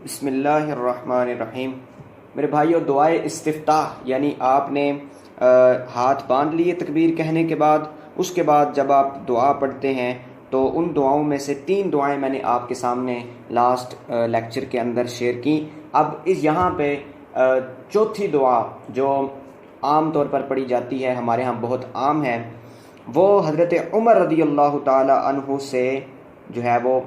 بسم اللہ الرحمن الرحیم۔ میرے بھائیو، دعائے استفتاح یعنی آپ نے ہاتھ باندھ لیے تکبیر کہنے کے بعد، اس کے بعد جب آپ دعا پڑھتے ہیں تو ان دعاؤں میں سے 3 دعائیں میں نے آپ کے سامنے لاسٹ لیکچر کے اندر شیئر کی۔ اب یہاں پہ چوتھی دعا جو عام طور پر پڑھی جاتی ہے، ہمارے ہاں بہت عام ہے، وہ حضرت عمر رضی اللہ تعالی عنہ سے جو ہے وہ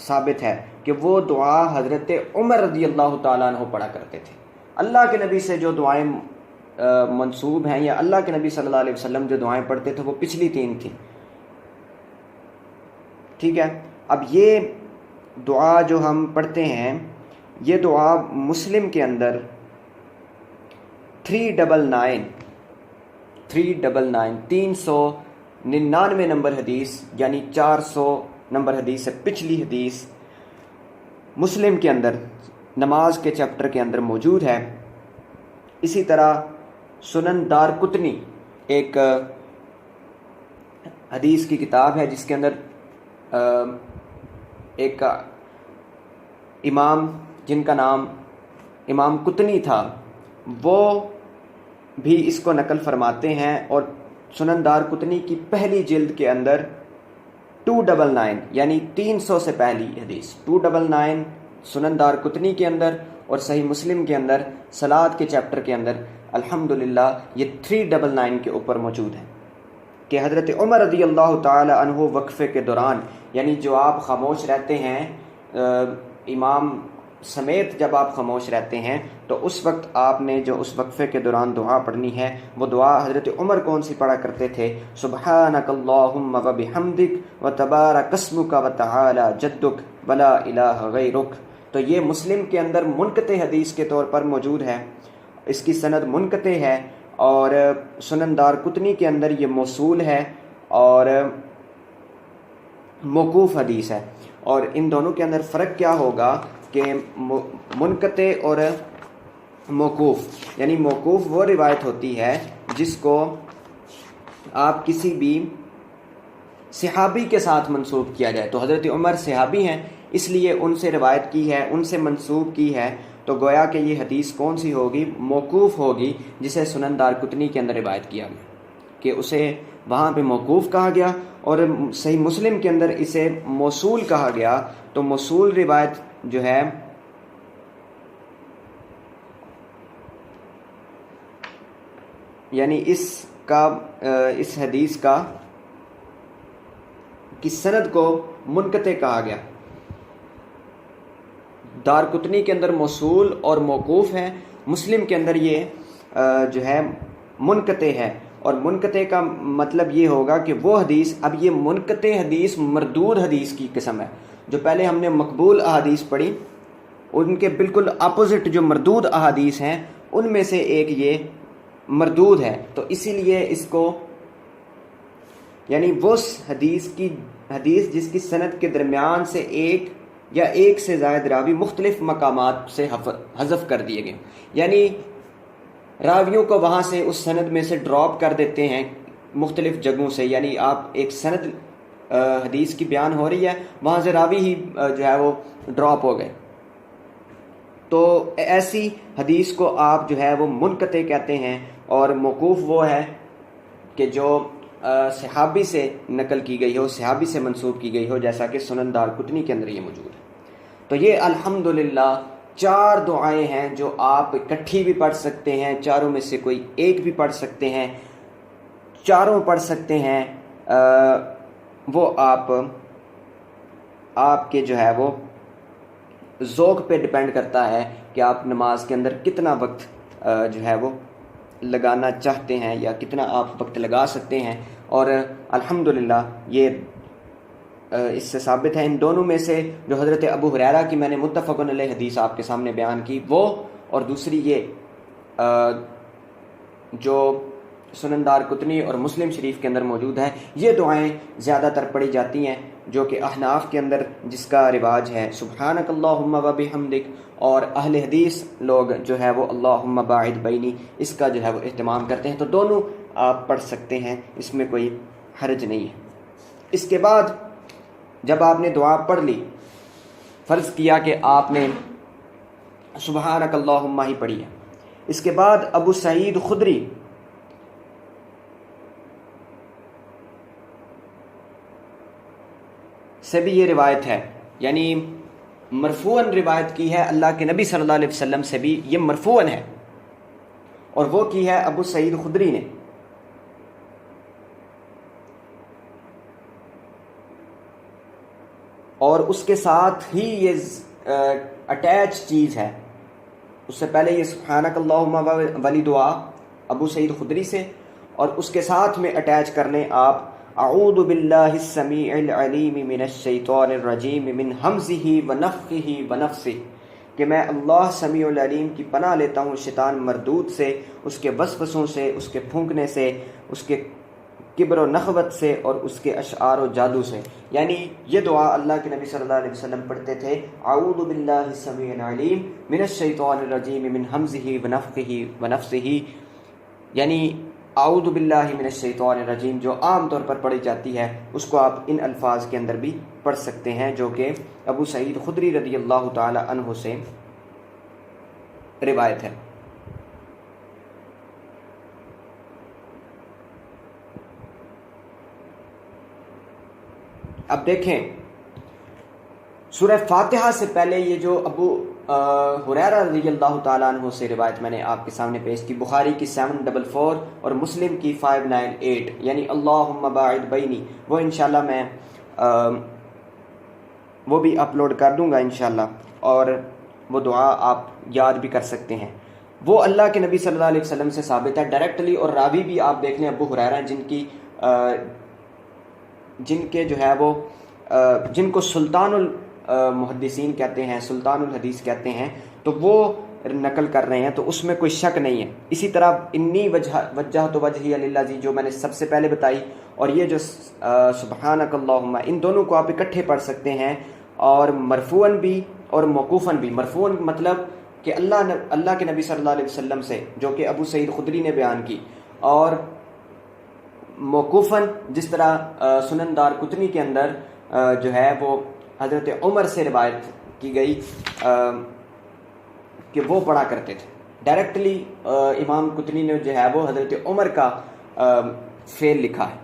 ثابت ہے کہ وہ دعا حضرت عمر رضی اللہ تعالیٰ عنہ پڑھا کرتے تھے۔ اللہ کے نبی سے جو دعائیں منسوب ہیں، یا اللہ کے نبی صلی اللہ علیہ وسلم جو دعائیں پڑھتے تھے، وہ پچھلی 3 تھیں۔ ٹھیک ہے، اب یہ دعا جو ہم پڑھتے ہیں، یہ دعا مسلم کے اندر 399 نمبر حدیث، یعنی 400 نمبر حدیث سے پچھلی حدیث مسلم کے اندر نماز کے چیپٹر کے اندر موجود ہے۔ اسی طرح سنن دارقطنی ایک حدیث کی کتاب ہے، جس کے اندر ایک امام جن کا نام امام قطنی تھا، وہ بھی اس کو نقل فرماتے ہیں، اور سنن دارقطنی کی پہلی جلد کے اندر 299 یعنی 300 سے پہلی حدیث 299 سنن دارقطنی کے اندر، اور صحیح مسلم کے اندر صلاۃ کے چیپٹر کے اندر الحمدللہ یہ 399 کے اوپر موجود ہے کہ حضرت عمر رضی اللہ تعالی عنہ وقفے کے دوران، یعنی جو آپ خاموش رہتے ہیں امام سمیت، جب آپ خاموش رہتے ہیں تو اس وقت آپ نے جو اس وقفے کے دوران دعا پڑھنی ہے، وہ دعا حضرت عمر کون سی پڑھا کرتے تھے؟ سبحانک اللہم و بحمدک و تبارک اسمک و تعالی جدک ولا الہ غیرک۔ تو یہ مسلم کے اندر منقطع حدیث کے طور پر موجود ہے، اس کی سند منقطع ہے، اور سنن دارقطنی کے اندر یہ موصول ہے اور موقوف حدیث ہے۔ اور ان دونوں کے اندر فرق کیا ہوگا کہ منقطع اور موقوف، یعنی موقوف وہ روایت ہوتی ہے جس کو آپ کسی بھی صحابی کے ساتھ منسوب کیا جائے، تو حضرت عمر صحابی ہیں، اس لیے ان سے روایت کی ہے، ان سے منسوب کی ہے، تو گویا کہ یہ حدیث کون سی ہوگی؟ موقوف ہوگی، جسے سنن دارقطنی کے اندر روایت کیا گیا کہ اسے وہاں پہ موقوف کہا گیا، اور صحیح مسلم کے اندر اسے موصول کہا گیا۔ تو موصول روایت جو ہے یعنی اس حدیث کی سند کو منقطع کہا گیا۔ دارقطنی کے اندر موصول اور موقوف ہے، مسلم کے اندر یہ جو ہے منقطع ہے، اور منقطع کا مطلب یہ ہوگا کہ وہ حدیث، اب یہ منقطع حدیث مردود حدیث کی قسم ہے۔ جو پہلے ہم نے مقبول احادیث پڑھی، ان کے بالکل اپوزٹ جو مردود احادیث ہیں، ان میں سے ایک یہ مردود ہے، تو اسی لیے اس کو یعنی وہ حدیث جس کی سند کے درمیان سے ایک یا ایک سے زائد راوی مختلف مقامات سے حذف کر دیے گئے، یعنی راویوں کو وہاں سے اس سند میں سے ڈراپ کر دیتے ہیں مختلف جگہوں سے، یعنی آپ ایک سند حدیث کی بیان ہو رہی ہے، وہاں سے راوی ہی جو ہے وہ ڈراپ ہو گئے، تو ایسی حدیث کو آپ جو ہے وہ منقطع کہتے ہیں۔ اور موقوف وہ ہے کہ جو صحابی سے نقل کی گئی ہو، صحابی سے منسوب کی گئی ہو، جیسا کہ سنن دارقطنی کے اندر یہ موجود ہے۔ تو یہ الحمدللہ 4 دعائیں ہیں جو آپ اکٹھی بھی پڑھ سکتے ہیں، چاروں میں سے کوئی ایک بھی پڑھ سکتے ہیں، چاروں پڑھ سکتے ہیں، وہ آپ کے جو ہے وہ ذوق پہ ڈیپینڈ کرتا ہے کہ آپ نماز کے اندر کتنا وقت جو ہے وہ لگانا چاہتے ہیں، یا کتنا آپ وقت لگا سکتے ہیں۔ اور الحمدللہ یہ اس سے ثابت ہے، ان دونوں میں سے جو حضرت ابو ہریرہ کی میں نے متفق علیہ حدیث آپ کے سامنے بیان کی، وہ، اور دوسری یہ جو سنن دارقطنی اور مسلم شریف کے اندر موجود ہے، یہ دعائیں زیادہ تر پڑھی جاتی ہیں، جو کہ احناف کے اندر جس کا رواج ہے سبحانک اللہم و بحمدک، اور اہل حدیث لوگ جو ہے وہ اللہم باعد بینی، اس کا جو ہے وہ اہتمام کرتے ہیں۔ تو دونوں آپ پڑھ سکتے ہیں، اس میں کوئی حرج نہیں ہے۔ اس کے بعد جب آپ نے دعا پڑھ لی، فرض کیا کہ آپ نے سبحانک اللہم ہی پڑھی ہے۔ اس کے بعد ابو سعید خدری سے بھی یہ روایت ہے، یعنی مرفوعاً روایت کی ہے اللہ کے نبی صلی اللہ علیہ وسلم سے بھی، یہ مرفوعاً ہے، اور وہ کی ہے ابو سعید خدری نے۔ اور اس کے ساتھ ہی یہ اٹیچ چیز ہے، اس سے پہلے یہ سبحانک اللہم والی دعا ابو سعید خدری سے، اور اس کے ساتھ میں اٹیچ کرنے آپ اعوذ باللہ السمیع العلیم من الشیطان الرجیم من ہمزہ ونفخہ ونفثہ، کہ میں اللہ سمیع العلیم کی پناہ لیتا ہوں شیطان مردود سے، اس کے وسوسوں سے، اس کے پھونکنے سے، اس کے کبر و نخوت سے، اور اس کے اشعار و جادو سے۔ یعنی یہ دعا اللہ کے نبی صلی اللہ علیہ وسلم پڑھتے تھے، اعوذ باللہ السمیع العلیم من الشیطان الرجیم من ہمزہ ونفخہ ونفثہ، یعنی اعوذ باللہ من الشیطان الرجیم جو عام طور پر پڑھی جاتی ہے، اس کو آپ ان الفاظ کے اندر بھی پڑھ سکتے ہیں، جو کہ ابو سعید خدری رضی اللہ تعالی عنہ سے روایت ہے۔ اب دیکھیں، سورہ فاتحہ سے پہلے یہ جو ابو ہریرہ رضی اللہ تعالیٰ عنہ سے روایت میں نے آپ کے سامنے پیش کی، بخاری کی 744 اور مسلم کی 598، یعنی اللہم باعد بینی، وہ انشاءاللہ میں وہ بھی اپلوڈ کر دوں گا انشاءاللہ، اور وہ دعا آپ یاد بھی کر سکتے ہیں۔ وہ اللہ کے نبی صلی اللہ علیہ وسلم سے ثابت ہے ڈائریکٹلی، اور راوی بھی آپ دیکھ لیں ابو ہریرہ، جن کے جو ہے وہ جن کو سلطان المحدثین کہتے ہیں، سلطان الحدیث کہتے ہیں، تو وہ نقل کر رہے ہیں، تو اس میں کوئی شک نہیں ہے۔ اسی طرح انی وجہت وجہی للذی جو میں نے سب سے پہلے بتائی، اور یہ جو سبحانک اللہم، ان دونوں کو آپ اکٹھے پڑھ سکتے ہیں، اور مرفوعاً بھی اور موقوفاً بھی۔ مرفوعاً مطلب کہ اللہ کے نبی صلی اللہ علیہ وسلم سے، جو کہ ابو سعید خدری نے بیان کی، اور موقوفاً جس طرح سنن دار قطنی کے اندر جو ہے وہ حضرت عمر سے روایت کی گئی کہ وہ پڑھا کرتے تھے ڈائریکٹلی۔ امام قطنی نے جو ہے وہ حضرت عمر کا فعل لکھا ہے،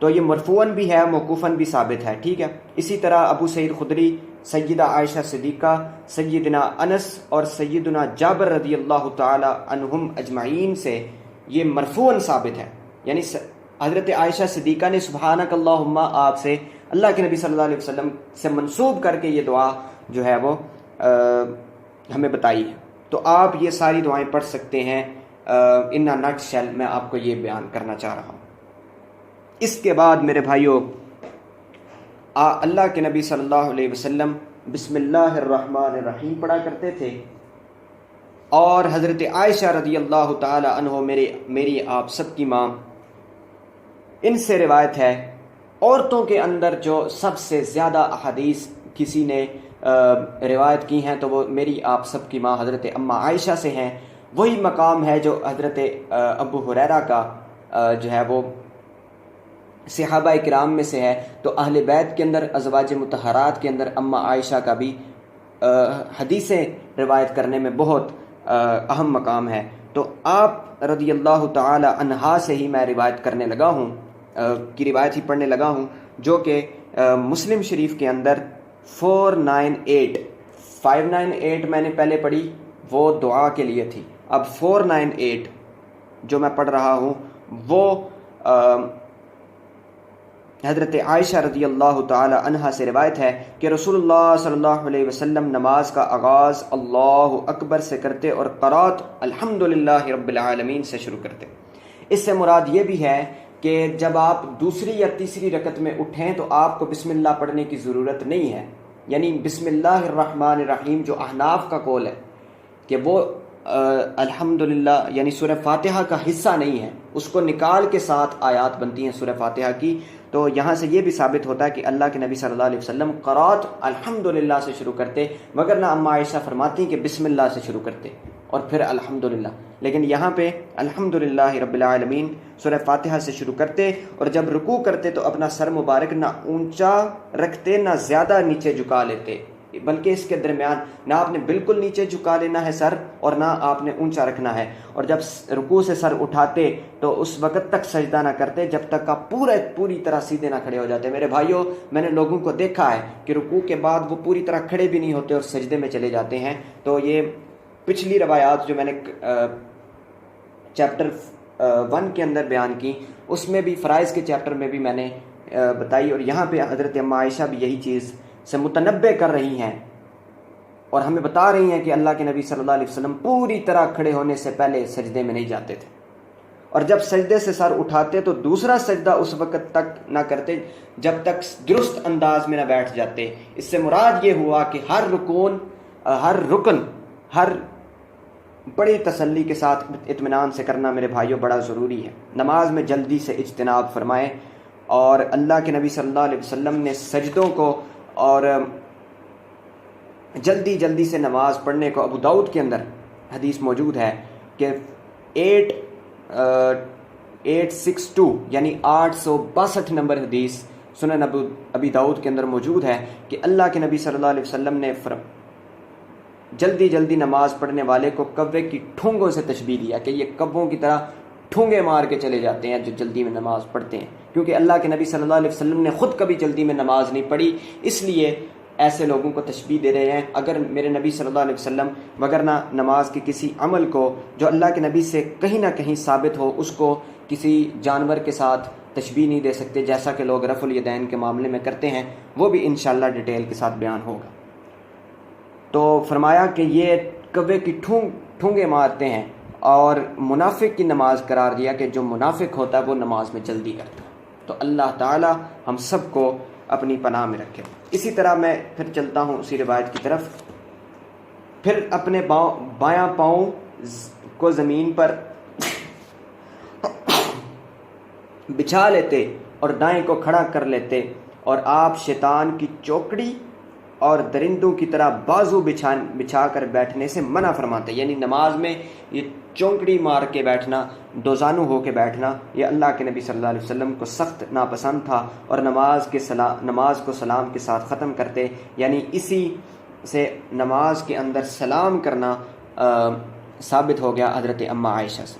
تو یہ مرفوعاً بھی ہے، موقوفاً بھی ثابت ہے، ٹھیک ہے۔ اسی طرح ابو سعید خدری، سیدہ عائشہ صدیقہ، سیدنا انس اور سیدنا جابر رضی اللہ تعالی عنہم اجمعین سے یہ مرفوعاً ثابت ہے، یعنی حضرت عائشہ صدیقہ نے سبحانک اللہم آپ سے اللہ کے نبی صلی اللہ علیہ وسلم سے منسوب کر کے یہ دعا جو ہے وہ ہمیں بتائی ہے۔ تو آپ یہ ساری دعائیں پڑھ سکتے ہیں۔ ان نٹ شیل میں آپ کو یہ بیان کرنا چاہ رہا ہوں۔ اس کے بعد میرے بھائیوں، اللہ کے نبی صلی اللہ علیہ وسلم بسم اللہ الرحمن الرحیم پڑھا کرتے تھے، اور حضرت عائشہ رضی اللہ تعالی عنہ میری آپ سب کی ماں، ان سے روایت ہے عورتوں کے اندر جو سب سے زیادہ احادیث کسی نے روایت کی ہیں، تو وہ میری آپ سب کی ماں حضرت اماں عائشہ سے ہیں۔ وہی مقام ہے جو حضرت ابو ہریرہ کا جو ہے وہ صحابہ کرام میں سے ہے، تو اہل بیت کے اندر، ازواج مطہرات کے اندر اماں عائشہ کا بھی حدیثیں روایت کرنے میں بہت اہم مقام ہے۔ تو آپ رضی اللہ تعالی عنہا سے ہی میں روایت کرنے لگا ہوں، کی روایت ہی پڑھنے لگا ہوں، جو کہ مسلم شریف کے اندر 598 میں نے پہلے پڑھی، وہ دعا کے لیے تھی۔ اب 498 جو میں پڑھ رہا ہوں وہ حضرت عائشہ رضی اللہ تعالی عنہا سے روایت ہے کہ رسول اللہ صلی اللہ علیہ وسلم نماز کا آغاز اللہ اکبر سے کرتے اور قرات الحمدللہ رب العالمین سے شروع کرتے۔ اس سے مراد یہ بھی ہے کہ جب آپ دوسری یا تیسری رکعت میں اٹھیں تو آپ کو بسم اللہ پڑھنے کی ضرورت نہیں ہے، یعنی بسم اللہ الرحمن الرحیم جو احناف کا قول ہے کہ وہ الحمدللہ یعنی سورہ فاتحہ کا حصہ نہیں ہے، اس کو نکال کے 7 آیات بنتی ہیں سورہ فاتحہ کی۔ تو یہاں سے یہ بھی ثابت ہوتا ہے کہ اللہ کے نبی صلی اللہ علیہ وسلم قرات الحمدللہ سے شروع کرتے، مگر نہ اماں عائشہ فرماتی کہ بسم اللہ سے شروع کرتے اور پھر الحمدللہ، لیکن یہاں پہ الحمدللہ رب العالمین سورہ فاتحہ سے شروع کرتے، اور جب رکوع کرتے تو اپنا سر مبارک نہ اونچا رکھتے نہ زیادہ نیچے جھکا لیتے، بلکہ اس کے درمیان نہ آپ نے بالکل نیچے جھکا لینا ہے سر اور نہ آپ نے اونچا رکھنا ہے، اور جب رکوع سے سر اٹھاتے تو اس وقت تک سجدہ نہ کرتے جب تک آپ پوری طرح سیدھے نہ کھڑے ہو جاتے۔ میرے بھائیوں، میں نے لوگوں کو دیکھا ہے کہ رکوع کے بعد وہ پوری طرح کھڑے بھی نہیں ہوتے اور سجدے میں چلے جاتے ہیں۔ تو یہ پچھلی روایات جو میں نے چیپٹر 1 کے اندر بیان کی، اس میں بھی فرائض کے چیپٹر میں بھی میں نے بتائی، اور یہاں پہ حضرت ام عائشہ بھی یہی چیز سے متنبع کر رہی ہیں اور ہمیں بتا رہی ہیں کہ اللہ کے نبی صلی اللہ علیہ وسلم پوری طرح کھڑے ہونے سے پہلے سجدے میں نہیں جاتے تھے، اور جب سجدے سے سر اٹھاتے تو دوسرا سجدہ اس وقت تک نہ کرتے جب تک درست انداز میں نہ بیٹھ جاتے۔ اس سے مراد یہ ہوا کہ ہر رکن بڑی تسلی کے ساتھ اطمینان سے کرنا میرے بھائیوں بڑا ضروری ہے۔ نماز میں جلدی سے اجتناب فرمائیں، اور اللہ کے نبی صلی اللہ علیہ وسلم نے سجدوں کو اور جلدی سے نماز پڑھنے کو، ابو داؤد کے اندر حدیث موجود ہے کہ 862 یعنی 862 نمبر حدیث سنن ابی داؤد کے اندر موجود ہے کہ اللہ کے نبی صلی اللہ علیہ وسلم نے جلدی نماز پڑھنے والے کو کوے کی ٹھونگوں سے تشبیہ دیا کہ یہ کبوں کی طرح ٹھونگے مار کے چلے جاتے ہیں جو جلدی میں نماز پڑھتے ہیں، کیونکہ اللہ کے نبی صلی اللہ علیہ وسلم نے خود کبھی جلدی میں نماز نہیں پڑھی، اس لیے ایسے لوگوں کو تشبیہ دے رہے ہیں۔ اگر میرے نبی صلی اللہ علیہ وسلم وگرنہ نماز کے کسی عمل کو جو اللہ کے نبی سے کہیں نہ کہیں ثابت ہو، اس کو کسی جانور کے ساتھ تشبیہ نہیں دے سکتے، جیسا کہ لوگ رفع الیدین کے معاملے میں کرتے ہیں، وہ بھی انشاءاللہ ڈیٹیل کے ساتھ بیان ہوگا۔ تو فرمایا کہ یہ کوے کی ٹھونگے مارتے ہیں، اور منافق کی نماز قرار دیا کہ جو منافق ہوتا ہے وہ نماز میں جلدی کرتا ہے۔ تو اللہ تعالی ہم سب کو اپنی پناہ میں رکھے۔ اسی طرح میں پھر چلتا ہوں اسی روایت کی طرف۔ پھر اپنے بایاں پاؤں کو زمین پر بچھا لیتے اور دائیں کو کھڑا کر لیتے، اور آپ شیطان کی چوکڑی اور درندوں کی طرح بازو بچھا کر بیٹھنے سے منع فرماتے۔ یعنی نماز میں یہ چونکڑی مار کے بیٹھنا، دوزانو ہو کے بیٹھنا، یہ اللہ کے نبی صلی اللہ علیہ وسلم کو سخت ناپسند تھا، اور نماز کو سلام کے ساتھ ختم کرتے۔ یعنی اسی سے نماز کے اندر سلام کرنا ثابت ہو گیا حضرت ام عائشہ سے۔